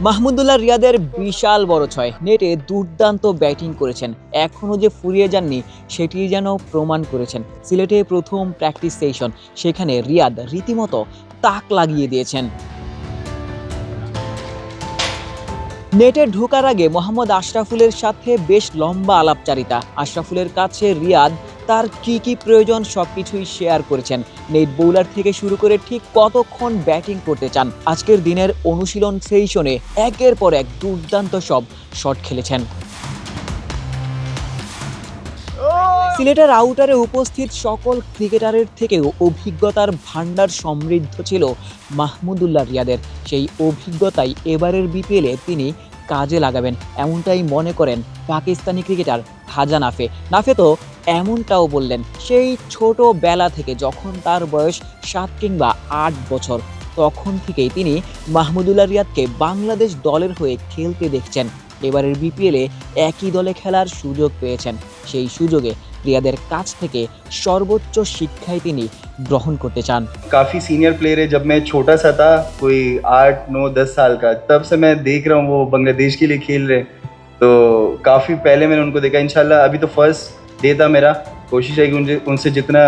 মাহমুদুল্লাহ রিয়াদের বিশাল বড় ছয়, নেটে দুর্দান্ত ব্যাটিং করেছেন, এখনও যে ফুরিয়ে যাননি সেটি যেন প্রমাণ করেছেন। সিলেটে প্রথম প্র্যাকটিস সেশন, সেখানে রিয়াদ রীতিমতো তাক লাগিয়ে দিয়েছেন। নেটে ঢোকার আগে মোহাম্মদ আশরাফুলের সাথে বেশ লম্বা আলাপচারিতা। আশরাফুলের কাছে রিয়াদ তার কি প্রয়োজন সবকিছুই শেয়ার করেছেন। নেট বোলার থেকে শুরু করে ঠিক কতক্ষণ ব্যাটিং করতে চান। আজকের দিনের অনুশীলন সেশনে একের পর এক দুর্দান্ত সব শট খেলেছেন। সিলেটের আউটারে উপস্থিত সকল ক্রিকেটারের থেকেও অভিজ্ঞতার ভান্ডার সমৃদ্ধ ছিল মাহমুদুল্লাহ রিয়াদের। সেই অভিজ্ঞতাই এবারের বিপিএলে তিনি কাজে লাগাবেন, এমনটাই মনে করেন পাকিস্তানি ক্রিকেটার খাজা নাফে। নাফে তো এমনটাও বললেন, সেই ছোটবেলা থেকে যখন তার বয়স 7 কিংবা 8 বছর, তখন থেকেই তিনি মাহমুদুল্লাহ রিয়াদকে বাংলাদেশ দলের হয়ে খেলতে দেখছেন। এবারের বিপিএলে একই দলে খেলার সুযোগ পেয়েছেন। সেই সুযোগে রিয়াদের কাছ থেকে সর্বোচ্চ শিক্ষাই তিনি গ্রহণ করতে চান। काफ़ी सीनियर प्लेयर है। जब मैं छोटा सा था, कोई 8, 9, 10 साल का, तब से मैं देख रहा हूँ वो बांग्लादेश के लिए खेल रहे हैं। तो काफ़ी पहले मैंने उनको देखा। इंशाल्लाह अभी तो फर्स्ट डे था मेरा। कोशिश है कि उनसे जितना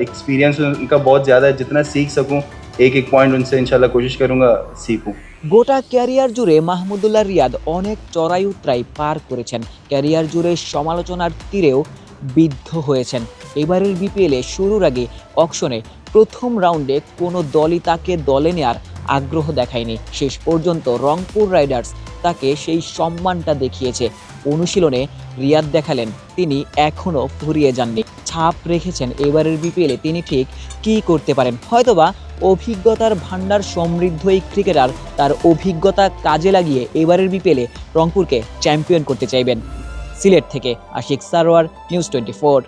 एक्सपीरियंस उनका बहुत ज़्यादा है, जितना सीख सकूँ एक एक पॉइंट उनसे इंशाल्लाह कोशिश करूँगा सीखूँ। গোটা ক্যারিয়ার জুড়ে মাহমুদুল্লাহ রিয়াদ অনেক চড়াই উতরাই পার করেছেন, ক্যারিয়ার জুড়ে সমালোচনার তীরেও বিদ্ধ হয়েছেন। এবারের বিপিএলে শুরুর আগে অকশনে প্রথম রাউন্ডে কোনো দলই তাকে দলে নেয়ার আগ্রহ দেখায়নি। শেষ পর্যন্ত রংপুর রাইডার্স তাকে সেই সম্মানটা দেখিয়েছে। অনুশীলনে রিয়াদ দেখালেন তিনি এখনও ফুরিয়ে যাননি। ছাপ রেখেছেন এবারের বিপিএলে তিনি ঠিক কী করতে পারেন। হয়তোবা অভিজ্ঞতার ভান্ডার সমৃদ্ধ এই ক্রিকেটার তার অভিজ্ঞতা কাজে লাগিয়ে এবারের বিপিএলে রংপুরকে চ্যাম্পিয়ন করতে চাইবেন। সিলেট থেকে আশিক সারোয়ার, নিউজ 24।